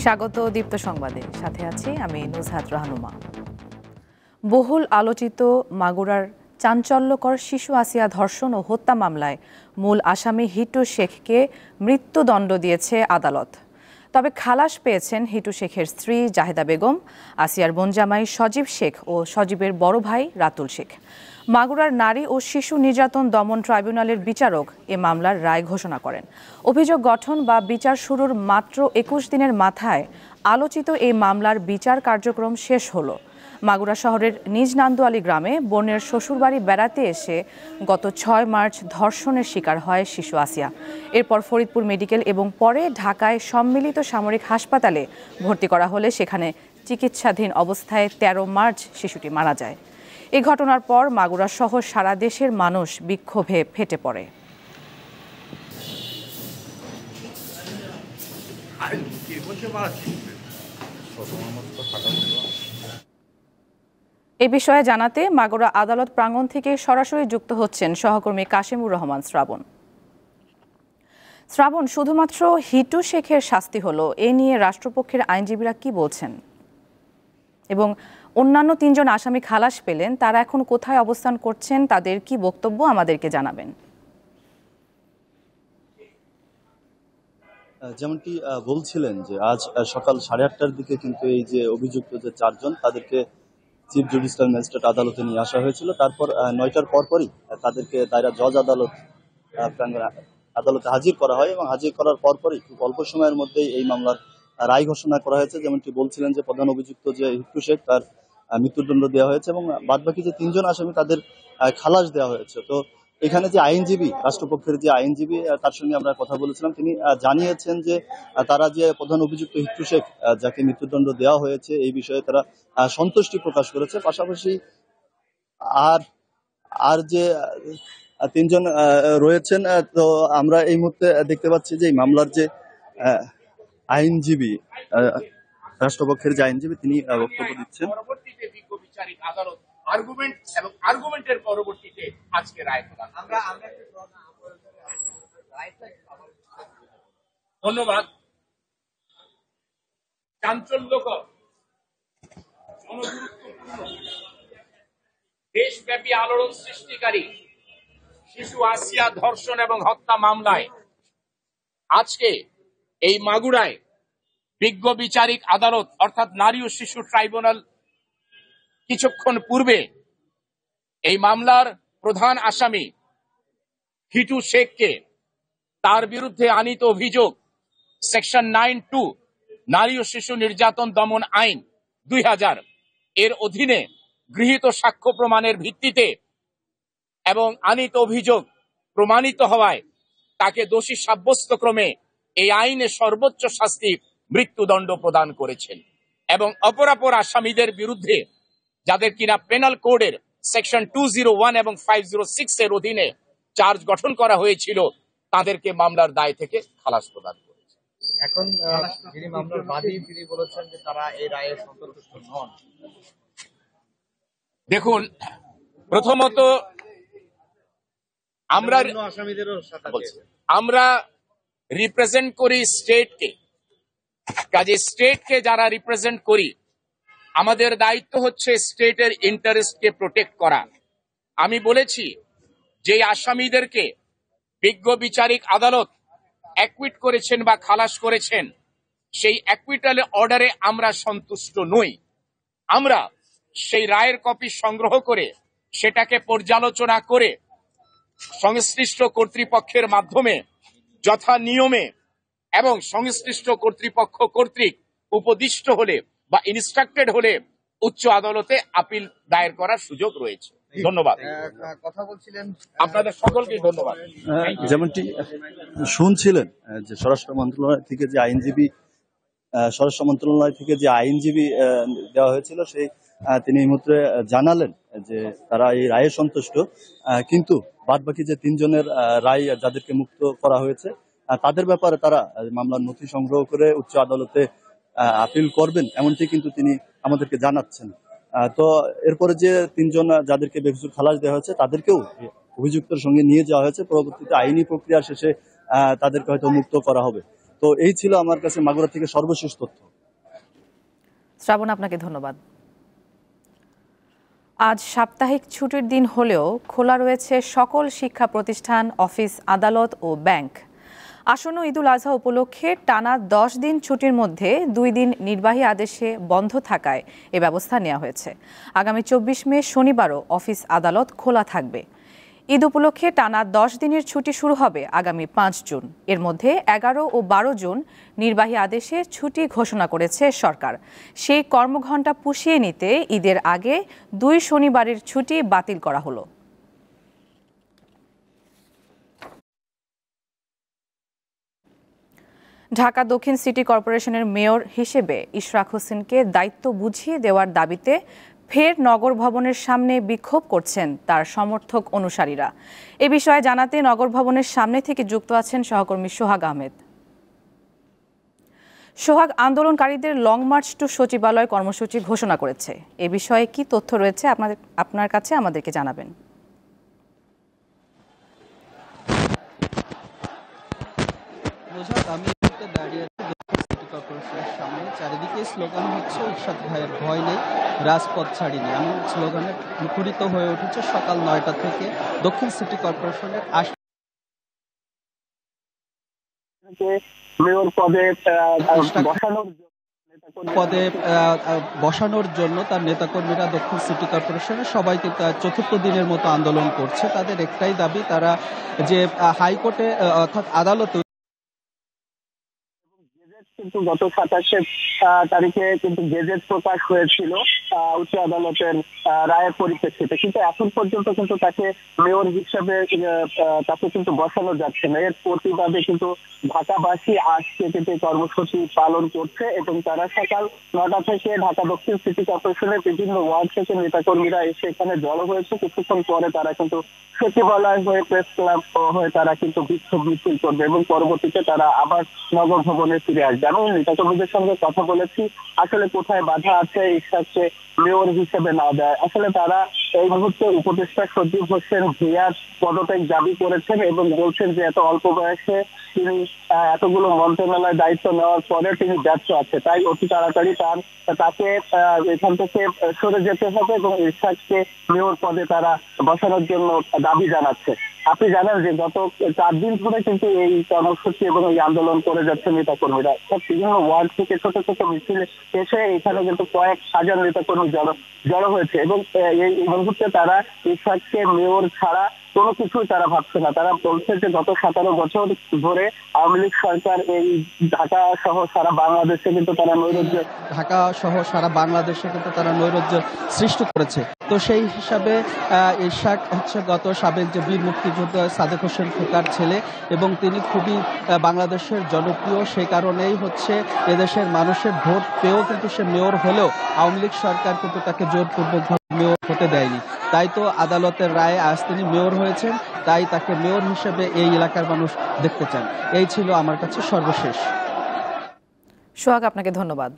স্বাগত দীপ্ত সংবাদে, সাথে আছি আমি নুজহাত রাহনুমা। বহুল আলোচিত মাগুরার চাঞ্চল্যকর শিশু আসিয়া ধর্ষণ ও হত্যা মামলায় মূল আসামি হিটু শেখকে মৃত্যুদণ্ড দিয়েছে আদালত। তবে খালাস পেয়েছেন হিটু শেখের স্ত্রী জাহেদা বেগম, আসিয়ার বোনজামাই সজীব শেখ ও সজীবের বড় ভাই রাতুল শেখ। মাগুরার নারী ও শিশু নির্যাতন দমন ট্রাইব্যুনালের বিচারক এ মামলার রায় ঘোষণা করেন। অভিযোগ গঠন বা বিচার শুরুর মাত্র ২১ দিনের মাথায় আলোচিত এই মামলার বিচার কার্যক্রম শেষ হলো। মাগুরা শহরের নিজ নান্দুয়ালী গ্রামে বোনের শ্বশুরবাড়ি বেড়াতে এসে গত ৬ মার্চ ধর্ষণের শিকার হয় শিশু আসিয়া। এরপর ফরিদপুর মেডিকেল এবং পরে ঢাকায় সম্মিলিত সামরিক হাসপাতালে ভর্তি করা হলে সেখানে চিকিৎসাধীন অবস্থায় ১৩ মার্চ শিশুটি মারা যায়। এই ঘটনার পর মাগুরা সহ সারা দেশের মানুষ বিক্ষোভে ফেটে পড়ে। এ বিষয়ে জানাতে মাগুরা আদালত প্রাঙ্গণ থেকে সরাসরি যুক্ত হচ্ছেন সহকর্মী কাশিমুর রহমান শ্রাবণ। শ্রাবণ, শুধুমাত্র হিটু শেখের শাস্তি হলো, এ নিয়ে রাষ্ট্রপক্ষের আইনজীবীরা কি বলছেন এবং অন্যান্য ৩ জন আসামি খালাস পেলেন, তারা এখন কোথায় অবস্থান করছেন, তাদের কি বক্তব্য আমাদেরকে জানাবেন। যেমনটি বলছিলেন যে আজ সকাল 8:30টার দিকে কিন্তু এই যে অভিযুক্ত যে 4 জন তাদেরকে চিফ জুডিশিয়াল ম্যাজিস্ট্রেট আদালতে নিয়ে আসা হয়েছিল। তারপর 9টার পরপরই তাদেরকে দায়রা জজ আদালতে হাজির করা হয় এবং হাজির করার পরপরই খুব অল্প সময়ের মধ্যেই এই মামলার রায় ঘোষণা করা হয়েছে। যেমনটি বলছিলেন যে প্রধান অভিযুক্ত যে হিটু শেখ, তার মৃত্যুদণ্ড দেওয়া হয়েছে এবং বাদবাকি যে 3 জন আসামি তাদের খালাস দেওয়া হয়েছে। তো এখানে যে আইনজীবী, রাষ্ট্রপক্ষের যে আইনজীবী, তার সঙ্গে আমরা কথা বলেছিলাম, তিনি জানিয়েছেন যে তারা যে প্রধান অভিযুক্ত হিটু শেখ যাকে মৃত্যুদণ্ড দেওয়া হয়েছে এই বিষয়ে তারা সন্তুষ্টি প্রকাশ করেছে। পাশাপাশি আর যে 3 জন রয়েছেন, তো আমরা এই মুহূর্তে দেখতে পাচ্ছি যে এই মামলার যে আইনজীবী, রাষ্ট্রপক্ষের যে আইনজীবী, তিনি বক্তব্য দিচ্ছেন। আর্গুমেন্টের পরবর্তীতে আজকে রায় প্রদান। ধন্যবাদ। চাঞ্চল্যকর, জনগুরুত্বপূর্ণ, দেশব্যাপী আলোড়ন সৃষ্টিকারী শিশু আসিয়া ধর্ষণ এবং হত্যা মামলায় আজকে এই মাগুরায় বিজ্ঞ বিচারিক আদালত অর্থাৎ নারী ও শিশু ট্রাইব্যুনাল কিছুক্ষণ পূর্বে এই মামলার প্রধান আসামি হিটু শেখকে তার বিরুদ্ধে আনীত অভিযোগ সেকশন 9(2) নারী ও শিশু নির্যাতন দমন আইন 2000 এর অধীনে গৃহীত সাক্ষ্য প্রমাণের ভিত্তিতে এবং আনীত অভিযোগ প্রমাণিত হওয়ায় তাকে দোষী সাব্যস্ত ক্রমে এই আইনে সর্বোচ্চ শাস্তি মৃত্যুদণ্ড প্রদান করেছেন এবং অপরাপর আসামিদের বিরুদ্ধে যাদের কিনা পেনাল কোডের সেকশন 201 এবং 506 এর অধীনে চার্জ গঠন করা হয়েছিল তাদেরকে মামলার দায় থেকে খালাস প্রদান করেছে। এখন যিনি মামলার বাদী তিনি বলেছেন যে তারা এই রায়ে সন্তুষ্ট নন। দেখুন, প্রথমত আমরা রিপ্রেজেন্ট করি স্টেটকে, কাজে স্টেটকে যারা রিপ্রেজেন্ট করি আমাদের দায়িত্ব হচ্ছে স্টেটের ইন্টারেস্টকে প্রোটেক্ট করা। আমি বলেছি যে আসামিদেরকে বিজ্ঞ বিচারিক আদালত অ্যাকুইট করেছেন বা খালাস করেছেন, সেই অ্যাকুইটাল অর্ডারে আমরা সন্তুষ্ট নই। আমরা সেই রায়ের কপি সংগ্রহ করে সেটাকে পর্যালোচনা করে সংশ্লিষ্ট কর্তৃপক্ষের মাধ্যমে যথা নিয়মে এবং সংশ্লিষ্ট কর্তৃপক্ষ কর্তৃক উপদিষ্ট হলে বা ইনস্ট্রাক্টেড হলে উচ্চ আদালতে আপিল দায়ের করার সুযোগ রয়েছে। ধন্যবাদ। কথা বলছিলেন আপনাদের সকলকে ধন্যবাদ। যেমনটি শুনছিলেন যে স্বরাষ্ট্র মন্ত্রণালয় থেকে যে আইনজীবী দেওয়া হয়েছিল, সেই তিনি এই মুহূর্তে জানালেন যে তারা এই রায়ে সন্তুষ্ট, কিন্তু বাদবাকি যে 3 জনের রায় যাদেরকে মুক্ত করা হয়েছে তাদের ব্যাপারে তারা মামলার নথি সংগ্রহ করে উচ্চ আদালতে আপিল করবেন, এমনটি কিন্তু তিনি আমাদেরকে জানাচ্ছেন। তো এরপরে যে 3 জন যাদেরকে বেকসুর খালাস দেওয়া হয়েছে তাদেরকেও অভিযুক্তের সঙ্গে নিয়ে যাওয়া হয়েছে। পরবর্তীতে আইনি প্রক্রিয়া শেষে তাদেরকে হয়তো মুক্ত করা হবে। তো এই ছিল আমার কাছে মাগুরা থেকে সর্বশেষ তথ্য। শ্রাবণ, আপনাকে ধন্যবাদ। আজ সাপ্তাহিক ছুটির দিন হলেও খোলা রয়েছে সকল শিক্ষা প্রতিষ্ঠান, অফিস, আদালত ও ব্যাংক। আসন্ন ঈদুল আজহা উপলক্ষে টানা 10 দিন ছুটির মধ্যে 2 দিন নির্বাহী আদেশে বন্ধ থাকায় এ ব্যবস্থা নেওয়া হয়েছে। আগামী 24 মে শনিবারও অফিস, আদালত খোলা থাকবে। ঈদ উপলক্ষে টানা 10 দিনের ছুটি শুরু হবে আগামী 5 জুন। এর মধ্যে 11 ও 12 জুন নির্বাহী আদেশে ছুটি ঘোষণা করেছে সরকার। সেই কর্মঘণ্টা পুষিয়ে নিতে ঈদের আগে 2 শনিবারের ছুটি বাতিল করা হলো। ঢাকা দক্ষিণ সিটি কর্পোরেশনের মেয়র হিসেবে ইশরাক হোসেনকে দায়িত্ব বুঝিয়ে দেওয়ার দাবিতে ফের নগর ভবনের সামনে বিক্ষোভ করছেন তার সমর্থক অনুসারীরা। এ বিষয়ে জানাতে নগর ভবনের সামনে থেকে যুক্ত আছেন সহকর্মী সোহাগ আহমেদ। সোহাগ, আন্দোলনকারীদের লং মার্চ টু সচিবালয় কর্মসূচি ঘোষণা করেছে। এ বিষয়ে কি তথ্য রয়েছে আপনার কাছে, আমাদেরকে জানাবেন। আমি দাঁড়িয়ে আছি দক্ষিণ সিটি কর্পোরেশনের সামনে। চারিদিকে স্লোগান হচ্ছে ইরশাদ ভাইয়ের ভয় নেই, রাজপথ ছাড়িনি। এমন স্লোগানে মুখরিত হয়ে উঠেছে সকাল 9টা থেকে দক্ষিণ সিটি কর্পোরেশনের মেয়র পদে বসানোর জন্য তার নেতাকর্মীরা দক্ষিণ সিটি কর্পোরেশনের সবাই কিন্তু চতুর্থ দিনের মতো আন্দোলন করছে। তাদের একটাই দাবি, তারা যে হাইকোর্টে অর্থাৎ আদালতে কিন্তু গত 27 তারিখে কিন্তু গেজেট প্রকাশ হয়েছিল উচ্চ আদালতের রায়ের পরিপ্রেক্ষিতে, কিন্তু এখন পর্যন্ত কিন্তু তাকে মেয়র হিসেবে তাকে কিন্তু বসানো যাচ্ছে না। এর প্রতিবাদে কিন্তু ঢাকাবাসী আজকে কিন্তু কর্মসূচি পালন করছে এবং তারা সকাল 9টা থেকে ঢাকা দক্ষিণ সিটি কর্পোরেশনের বিভিন্ন ওয়ার্ড থেকে নেতাকর্মীরা এসে এখানে জড়ো হয়েছে। কিছুক্ষণ পরে তারা কিন্তু সচিবালয় হয়ে প্রেস ক্লাব হয়ে তারা কিন্তু বিক্ষোভ মিছিল করবে এবং পরবর্তীতে তারা আবার নগর ভবনে ফিরে আসবে। আমি নেতাকর্মীদের সঙ্গে কথা বলেছি, আসলে কোথায় বাধা আছে ইরশাদকে মেয়র হিসেবে না দেয়। আসলে তারা এই মুহূর্তে উপদেষ্টা সজীব হোসেন ভূঁইয়ার পদত্যাগ দাবি করেছেন এবং বলছেন যে এত অল্প বয়সে তিনি এতগুলো মন্ত্রণালয় দায়িত্ব নেওয়ার পরে তিনি ব্যর্থ আছে, তাই অতি তাড়াতাড়ি তাকে এখান থেকে সরে যেতে হবে এবং ইরশাদকে মেয়র পদে তারা বসানোর জন্য দাবি জানাচ্ছে। আপনি জানেন যে গত 4 দিন ধরে কিন্তু এই কর্মসূচি এবং এই আন্দোলন করে যাচ্ছে নেতাকর্মীরা। বিভিন্ন ওয়ার্ড থেকে ছোট ছোট মিছিল এসে এখানে কিন্তু কয়েক হাজার নেতাকর্মী জড়ো হয়েছে এবং এই মুহূর্তে তারা ইরশাদকে মেয়র ছাড়া কোনো কিছুই তারা ভাবছে না। তারা বলছে যে গত 17 বছর ধরে আওয়ামী লীগ সরকার এই ঢাকা সহ সারা বাংলাদেশে কিন্তু তারা নৈরাজ্য সৃষ্টি করেছে। তো সেই হিসাবে ইরশাদ হচ্ছে গত সাবেক যে বীর মুক্তিযোদ্ধা সাদেক হোসেন খোকার ছেলে এবং তিনি খুবই বাংলাদেশের জনপ্রিয়। সেই কারণেই হচ্ছে এদেশের মানুষের ভোট পেয়েও কিন্তু সে মেয়র হলেও আওয়ামী লীগ সরকার কিন্তু তাকে জোরপূর্বকভাবে মেয়র হতে দেয়নি। তাই তো আদালতের রায়ে আজ তিনি মেয়র হয়েছেন, তাই তাকে মেয়র হিসেবে এই এলাকার মানুষ দেখতে চান। এই ছিল আমার কাছে সর্বশেষ। সোহাগ, আপনাকে ধন্যবাদ।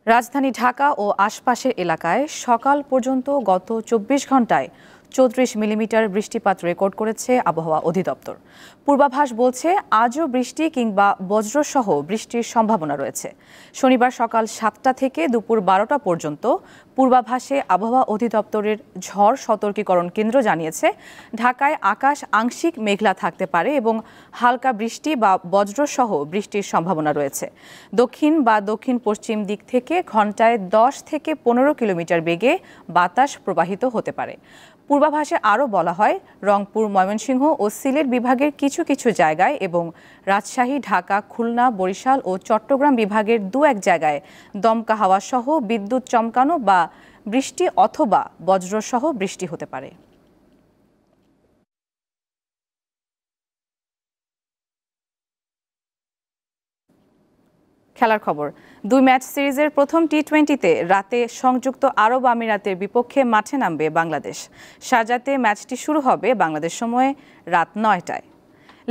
রাজধানী ঢাকা ও আশপাশের এলাকায় সকাল পর্যন্ত গত 24 ঘন্টায় 34 মিলিমিটার বৃষ্টিপাত রেকর্ড করেছে আবহাওয়া অধিদপ্তর। পূর্বাভাস বলছে আজও বৃষ্টি কিংবা বজ্রসহ বৃষ্টির সম্ভাবনা রয়েছে। শনিবার সকাল 7টা থেকে দুপুর 12টা পর্যন্ত পূর্বাভাসে আবহাওয়া অধিদপ্তরের ঝড় সতর্কীকরণ কেন্দ্র জানিয়েছে ঢাকায় আকাশ আংশিক মেঘলা থাকতে পারে এবং হালকা বৃষ্টি বা বজ্রসহ বৃষ্টির সম্ভাবনা রয়েছে। দক্ষিণ বা দক্ষিণ পশ্চিম দিক থেকে ঘন্টায় 10 থেকে 15 কিলোমিটার বেগে বাতাস প্রবাহিত হতে পারে। পূর্বাভাসে আরও বলা হয় রংপুর, ময়মনসিংহ ও সিলেট বিভাগের কিছু কিছু জায়গায় এবং রাজশাহী, ঢাকা, খুলনা, বরিশাল ও চট্টগ্রাম বিভাগের 2-1 জায়গায় দমকা হাওয়া সহ বিদ্যুৎ চমকানো বা বৃষ্টি অথবা বজ্রসহ বৃষ্টি হতে পারে। খেলার খবর, 2 ম্যাচ সিরিজের প্রথম টি20তে রাতে সংযুক্ত আরব আমিরাতের বিপক্ষে মাঠে নামবে বাংলাদেশ। শারজাতে ম্যাচটি শুরু হবে বাংলাদেশ সময়ে রাত 9টায়।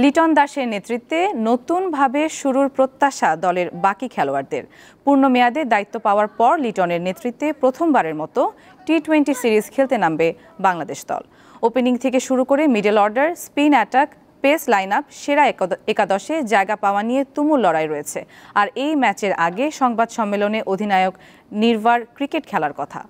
লিটন দাসের নেতৃত্বে নতুনভাবে শুরুর প্রত্যাশা দলের বাকি খেলোয়াড়দের। পূর্ণ মেয়াদে দায়িত্ব পাওয়ার পর লিটনের নেতৃত্বে প্রথমবারের মতো টি20 সিরিজ খেলতে নামবে বাংলাদেশ দল। ওপেনিং থেকে শুরু করে middle order, spin attack, pace line up সেরা একাদশে জায়গা পাওয়া নিয়ে তুমুল লড়াই রয়েছে। আর এই ম্যাচের আগে সংবাদ সম্মেলনে অধিনায়ক নির্ভার ক্রিকেট খেলার কথা।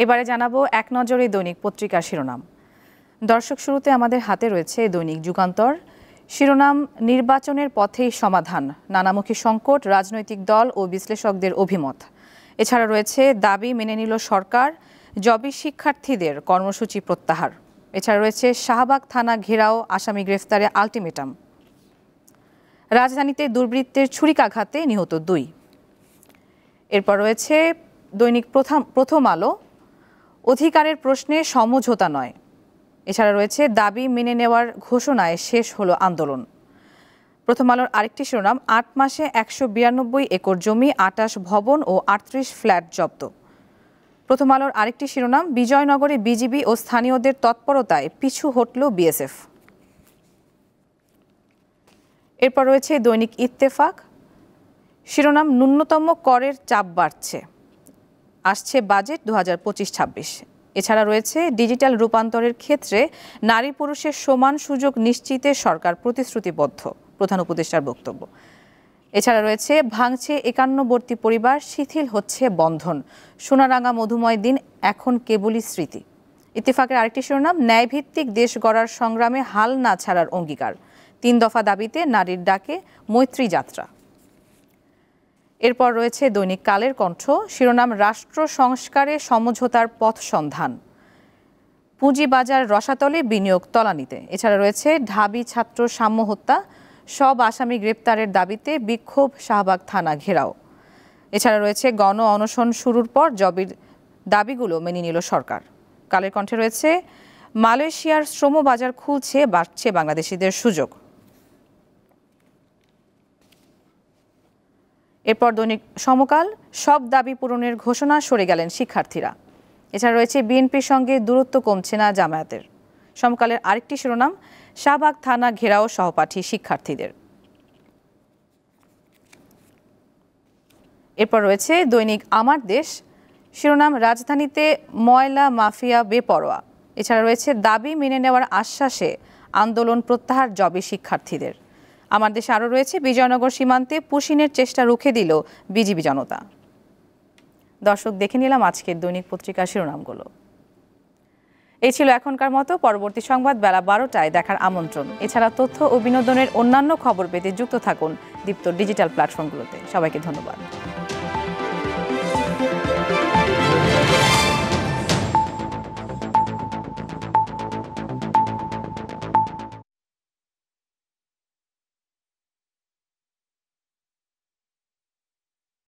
এবারে জানাবো এক নজরে দৈনিক পত্রিকার শিরোনাম। দর্শক, শুরুতে আমাদের হাতে রয়েছে দৈনিক যুগান্তর। শিরোনাম, নির্বাচনের পথেই সমাধান, নানামুখী সংকট, রাজনৈতিক দল ও বিশ্লেষকদের অভিমত। এছাড়া রয়েছে দাবি মেনে নিল সরকার, জবি শিক্ষার্থীদের কর্মসূচি প্রত্যাহার। এছাড়া রয়েছে শাহবাগ থানা ঘেরাও, আসামি গ্রেফতারে আলটিমেটাম। রাজধানীতে দুর্বৃত্তের ছুরিকাঘাতে নিহত 2। এরপর রয়েছে দৈনিক প্রথম আলো, অধিকারের প্রশ্নে সমঝোতা নয়। এছাড়া রয়েছে দাবি মেনে নেওয়ার ঘোষণায় শেষ হলো আন্দোলন। প্রথম আলোর আরেকটি শিরোনাম, 8 মাসে 192 একর জমি, 28 ভবন ও 38 ফ্ল্যাট জব্দ। প্রথম আলোর আরেকটি শিরোনাম, বিজয়নগরে বিজিবি ও স্থানীয়দের তৎপরতায় পিছু হটল বিএসএফ। এরপর রয়েছে দৈনিক ইত্তেফাক, শিরোনাম, ন্যূনতম করের চাপ বাড়ছে, আসছে বাজেট 2025-26। এছাড়া রয়েছে ডিজিটাল রূপান্তরের ক্ষেত্রে নারী পুরুষের সমান সুযোগ নিশ্চিতে সরকার প্রতিশ্রুতিবদ্ধ, প্রধান উপদেষ্টার বক্তব্য। এছাড়া রয়েছে ভাঙছে 51বর্তী পরিবার, শিথিল হচ্ছে বন্ধন, সোনারাঙা মধুময় দিন এখন কেবলই স্মৃতি। ইত্তেফাকের আরেকটি শিরোনাম, ন্যায়ভিত্তিক দেশ গড়ার সংগ্রামে হাল না ছাড়ার অঙ্গীকার, 3 দফা দাবিতে নারীর ডাকে মৈত্রী যাত্রা। এরপর রয়েছে দৈনিক কালের কণ্ঠ, শিরোনাম, রাষ্ট্র সংস্কারে সমঝোতার পথ সন্ধান, পুঁজিবাজার রসাতলে বিনিয়োগ তলানিতে। এছাড়া রয়েছে ঢাবি ছাত্র সাম্য হত্যা, সব আসামি গ্রেপ্তারের দাবিতে বিক্ষোভ, শাহবাগ থানা ঘেরাও। এছাড়া রয়েছে গণ অনশন শুরুর পর জবির দাবিগুলো মেনে নিল সরকার। কালের কণ্ঠে রয়েছে মালয়েশিয়ার শ্রমবাজার খুলছে, বাড়ছে বাংলাদেশিদের সুযোগ। এরপর দৈনিক সমকাল, সব দাবি পূরণের ঘোষণা, সরে গেলেন শিক্ষার্থীরা। এছাড়া রয়েছে বিএনপির সঙ্গে দূরত্ব কমছে না জামায়াতের। সমকালের আরেকটি শিরোনাম, শাহবাগ থানা ঘেরাও সহপাঠী শিক্ষার্থীদের। এরপর রয়েছে দৈনিক আমার দেশ, শিরোনাম, রাজধানীতে ময়লা মাফিয়া বেপরোয়া। এছাড়া রয়েছে দাবি মেনে নেওয়ার আশ্বাসে আন্দোলন প্রত্যাহার জবি শিক্ষার্থীদের। আমার দেশে আরও রয়েছে বিজয়নগর সীমান্তে পুশিনের চেষ্টা রুখে দিল বিজিবি জনতা। দর্শক, দেখে নিলাম আজকের দৈনিক পত্রিকার শিরোনামগুলো। এই ছিল এখনকার মতো। পরবর্তী সংবাদ বেলা 12টায় দেখার আমন্ত্রণ। এছাড়া তথ্য ও বিনোদনের অন্যান্য খবর পেতে যুক্ত থাকুন দীপ্ত ডিজিটাল প্ল্যাটফর্মগুলোতে। সবাইকে ধন্যবাদ।